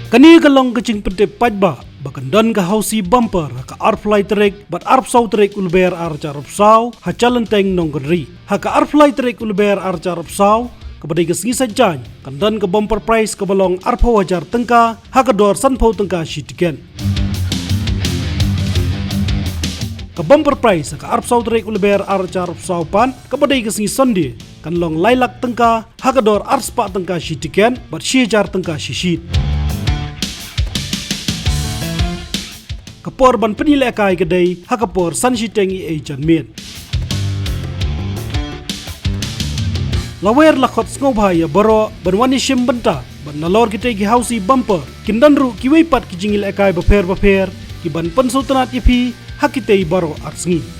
Kani kalong kacing pente pajba bakandon ka hausi bumper ka arfly trek bat arpsau trek ulber arca arpsau ha chalenteng nongkonri ha ka arfly trek ulber arca arpsau kabadai ka sngisa jan kandon ka bumper price ka balong arpau hajar tengka ha ka dor sanpau tengka shitiken ka bumper price ka arpsau trek ulber arca arpsau pan kabadai ka sngis sonde kan long lailak tengka ha ka dor arspa tengka shitiken bat shijar tengka shishit kapor ban penilai kai kedai hakapor sanshitengi e janmien lawer lakot ngobhaya baro ban wani shim banta ban nalor kita gi hausi bumper kindanru kiwei pat kijingil ekai baper ki ban pensultanat ipi hakitei baro arsngi